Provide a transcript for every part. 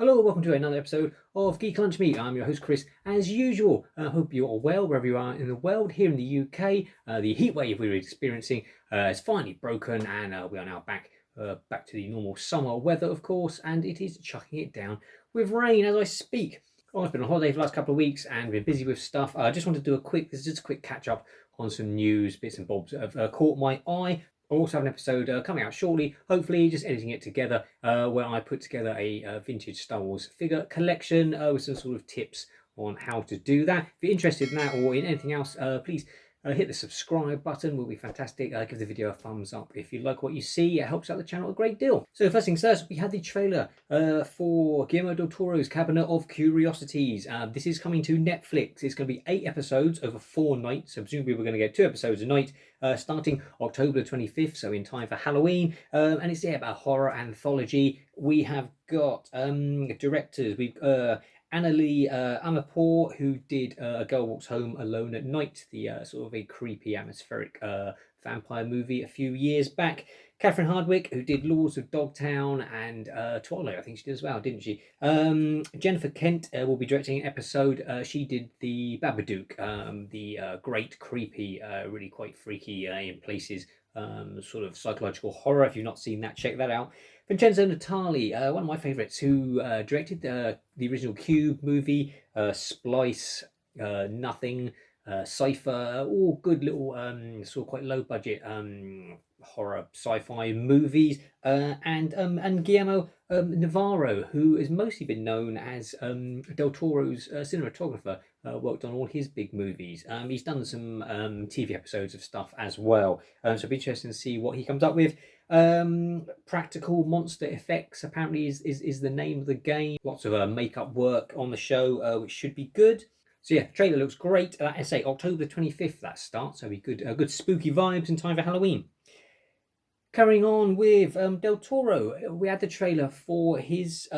Hello, welcome to another episode of Geek Lunch Meat. I'm your host Chris. As usual, I hope you are well wherever you are in the world. Here in the UK, the heat wave we're experiencing is finally broken, and we are now back to the normal summer weather, of course, and it is chucking it down with rain as I speak. I've been on holiday for the last couple of weeks and been busy with stuff. I just wanted to do this is just a quick catch up on some news, bits and bobs that have caught my eye. I also have an episode coming out shortly, hopefully just editing it together, where I put together a vintage Star Wars figure collection with some sort of tips on how to do that. If you're interested in that or in anything else, please hit the subscribe button, will be fantastic. Give the video a thumbs up if you like what you see. It helps out the channel a great deal. So first things first, we had the trailer for Guillermo del Toro's Cabinet of Curiosities. This is coming to Netflix. It's going to be 8 episodes over 4 nights. So presumably we're going to get 2 episodes a night. Starting October 25th, so in time for Halloween, and it's about horror anthology. We have got directors. We've Annalie Amapour, who did A Girl Walks Home Alone at Night, the sort of a creepy, atmospheric vampire movie a few years back. Catherine Hardwicke, who did Laws of Dogtown and Twilight, I think she did as well, didn't she? Jennifer Kent will be directing an episode. She did the Babadook, the great, creepy, really quite freaky in places, sort of psychological horror. If you've not seen that, check that out. Vincenzo Natali, one of my favourites, who directed the original Cube movie, Splice, Nothing, Cypher, all good little sort of quite low budget horror sci-fi movies, and Guillermo Navarro, who has mostly been known as Del Toro's cinematographer, worked on all his big movies. He's done some TV episodes of stuff as well, so it'll be interesting to see what he comes up with. Practical monster effects apparently is the name of the game. Lots of makeup work on the show, which should be good. So yeah, trailer looks great. I say October 25th that starts, so be good, good spooky vibes in time for Halloween. Carrying on with Del Toro, we had the trailer for his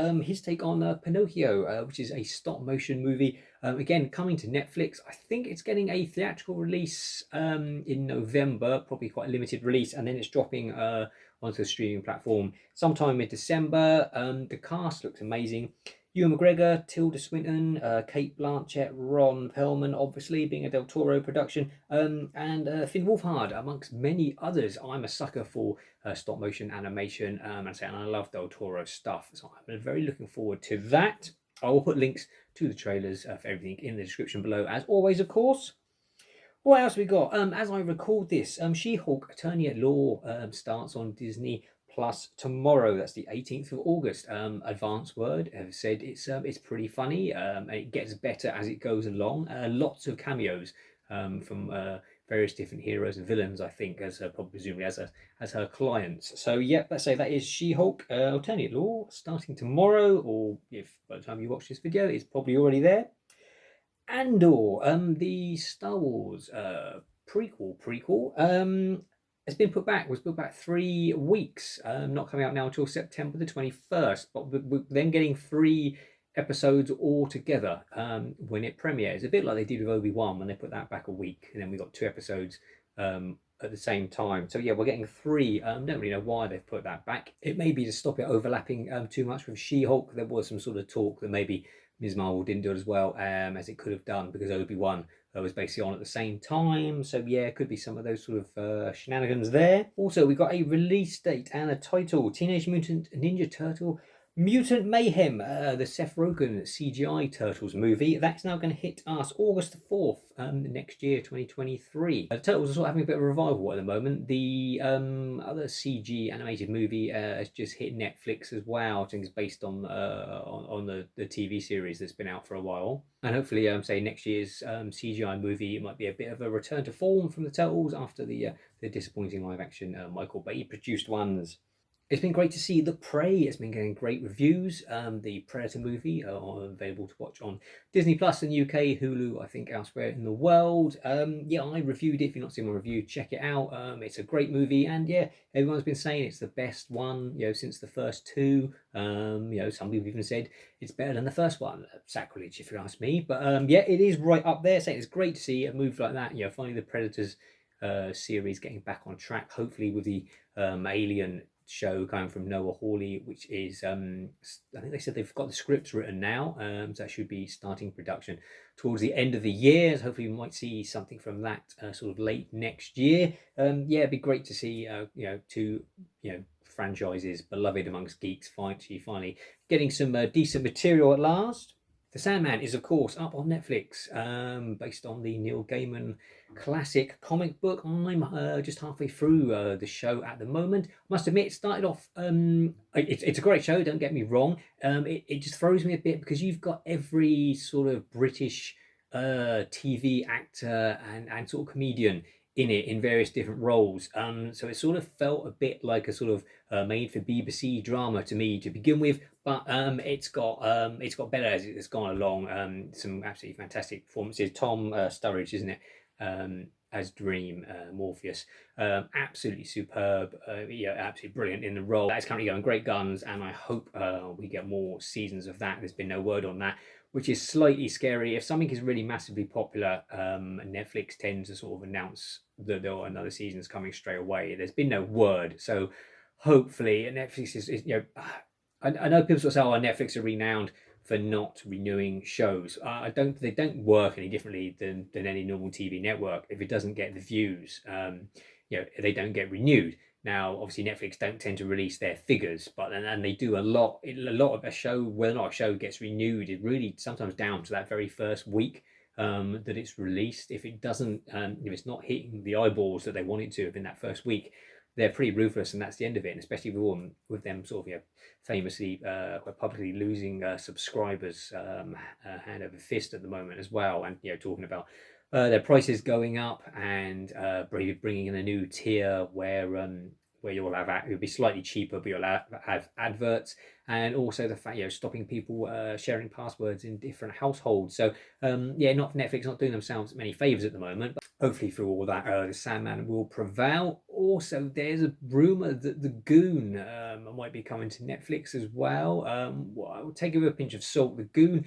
take on Pinocchio, which is a stop motion movie. Again, coming to Netflix. I think it's getting a theatrical release in November, probably quite a limited release, and then it's dropping onto the streaming platform sometime mid-December. The cast looks amazing. Ewan McGregor, Tilda Swinton, Kate Blanchett, Ron Perlman, obviously being a Del Toro production, and Finn Wolfhard, amongst many others. I'm a sucker for stop motion animation, and I love Del Toro stuff, so I'm very looking forward to that. I will put links to the trailers for everything in the description below, as always, of course. What else we got? As I record this, She-Hulk Attorney at Law starts on Disney Plus tomorrow. That's the 18th of August. Advance Word have said it's pretty funny. And it gets better as it goes along. Lots of cameos from various different heroes and villains, I think, as presumably as her clients. So yeah, let's say that is She-Hulk Attorney at Law starting tomorrow, or if by the time you watch this video, it's probably already there. Andor, the Star Wars prequel, has been put back. Was put back 3 weeks. Not coming out now until September the 21st. But we're then getting 3 episodes all together when it premieres. A bit like they did with Obi-Wan when they put that back a week, and then we got 2 episodes at the same time. So yeah, we're getting 3. Don't really know why they've put that back. It may be to stop it overlapping too much with She-Hulk. There was some sort of talk that maybe Ms. Marvel didn't do it as well as it could have done, because Obi-Wan was basically on at the same time. So yeah, it could be some of those sort of shenanigans there. Also, we got a release date and a title: Teenage Mutant Ninja Turtle Mutant Mayhem, the Seth Rogen CGI Turtles movie. That's now going to hit us August 4th next year, 2023. The Turtles are sort of having a bit of a revival at the moment. The other CG animated movie has just hit Netflix as well. I think it's based on the TV series that's been out for a while. And hopefully, say next year's CGI movie, it might be a bit of a return to form from the Turtles after the disappointing live action Michael Bay produced ones. It's been great to see The Prey. It's been getting great reviews. The Predator movie available to watch on Disney Plus in the UK, Hulu, I think elsewhere in the world. Yeah, I reviewed it. If you've not seen my review, check it out. It's a great movie, and yeah, everyone's been saying it's the best one, since the first 2. Some people even said it's better than the first one. Sacrilege, if you ask me. But yeah, it is right up there. Saying it's great to see a move like that. Finally the Predators series getting back on track. Hopefully with the Alien show coming from Noah Hawley, which is I think they said they've got the scripts written now, so that should be starting production towards the end of the year. So hopefully we might see something from that sort of late next year. Yeah, it'd be great to see two franchises beloved amongst geeks finally getting some decent material at last. The Sandman is, of course, up on Netflix, based on the Neil Gaiman classic comic book. I'm just halfway through the show at the moment. I must admit, it started off. It's a great show. Don't get me wrong. It just throws me a bit because you've got every sort of British TV actor and sort of comedian in it in various different roles. So it sort of felt a bit like a sort of made for BBC drama to me to begin with, but it's got better as it's gone along. Some absolutely fantastic performances. Tom Sturridge, isn't it? As Dream Morpheus, absolutely superb. Yeah, absolutely brilliant in the role. That's currently going great guns, and I hope we get more seasons of that. There's been no word on that, which is slightly scary. If something is really massively popular, Netflix tends to sort of announce that there are another season's coming straight away. There's been no word, so hopefully Netflix is I know people sort of say, "Oh, Netflix are renowned for not renewing shows." They don't work any differently than any normal TV network. If it doesn't get the views, they don't get renewed. Now, obviously, Netflix don't tend to release their figures, but and they do a lot. A lot of a show, whether or not a show gets renewed, is really sometimes down to that very first week that it's released. If it doesn't, if it's not hitting the eyeballs that they want it to within that first week, they're pretty ruthless, and that's the end of it. And especially with them sort of famously quite publicly losing subscribers hand over fist at the moment as well, and talking about their prices going up and bringing in a new tier where you'll have it'll be slightly cheaper, but you'll have adverts, and also the fact stopping people sharing passwords in different households. So not Netflix not doing themselves many favors at the moment, but hopefully through all that the Sandman will prevail. Also, there's a rumor that the Goon might be coming to Netflix as well. I will take it with a pinch of salt. The Goon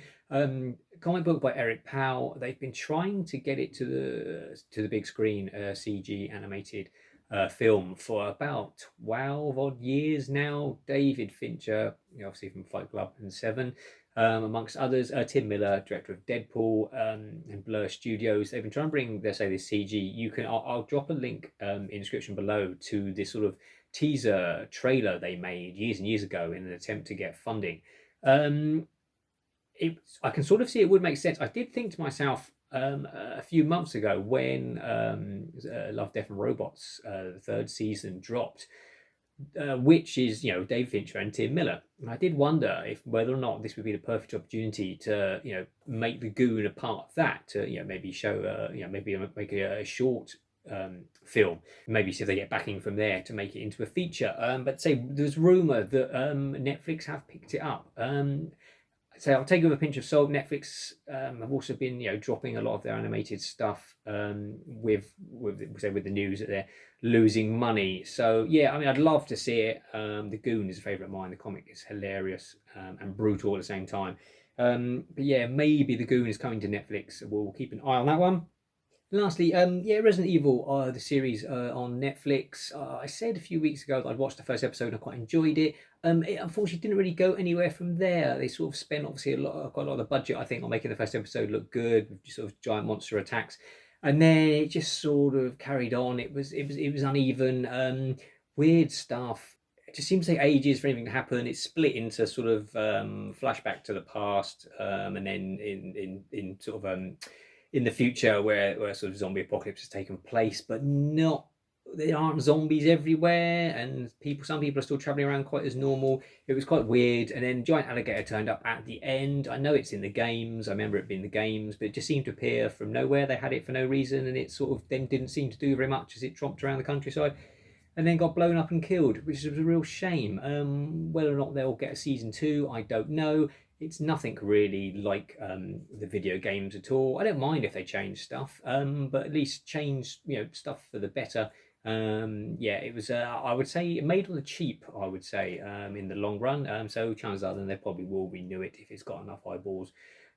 comic book by Eric Powell. They've been trying to get it to the big screen, CG animated film for about 12 odd years now. David Fincher, obviously from Fight Club and Seven, amongst others. Tim Miller, director of Deadpool and Blur Studios. They've been trying to bring this CG. I'll drop a link in the description below to this sort of teaser trailer they made years and years ago in an attempt to get funding. I can sort of see it would make sense. I did think to myself a few months ago when Love, Death and Robots, the third season dropped, which is Dave Fincher and Tim Miller, and I did wonder whether or not this would be the perfect opportunity to make the Goon a part of that, to maybe show maybe make a short film, maybe see if they get backing from there to make it into a feature. But say there's rumor that Netflix have picked it up. So I'll take it with a pinch of salt. Netflix have also been, dropping a lot of their animated stuff with the news that they're losing money. So yeah, I mean, I'd love to see it. The Goon is a favourite of mine. The comic is hilarious and brutal at the same time. But yeah, maybe the Goon is coming to Netflix. We'll keep an eye on that one. Lastly, Resident Evil, the series on Netflix. I said a few weeks ago that I'd watched the first episode and I quite enjoyed it. It unfortunately didn't really go anywhere from there. They sort of spent obviously quite a lot of the budget, I think, on making the first episode look good, with sort of giant monster attacks, and then it just sort of carried on. It was uneven, weird stuff. It just seems to take ages for anything to happen. It's split into sort of flashback to the past, and then in sort of in the future where sort of zombie apocalypse has taken place, but there aren't zombies everywhere, and some people are still traveling around quite as normal. It was quite weird, and then giant alligator turned up at the end. I know it's in the games. I remember it being in the games, but it just seemed to appear from nowhere. They had it for no reason, and it sort of then didn't seem to do very much as it tromped around the countryside, and then got blown up and killed, which was a real shame. Whether or not they'll get a season 2, I don't know. It's nothing really like the video games at all. I don't mind if they change stuff, but at least change stuff for the better. It was I would say made on the cheap, I would say, in the long run. So chances are then they probably will renew it if it's got enough eyeballs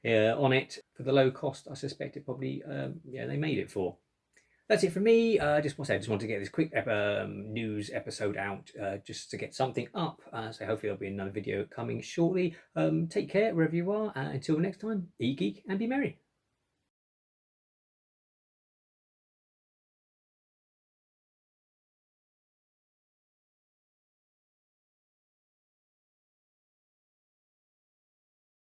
on it. For the low cost, I suspect it probably they made it for. That's it for me. Just want to say, I just want to get this quick news episode out, just to get something up. So hopefully there'll be another video coming shortly. Take care wherever you are. Until next time, eat geek and be merry.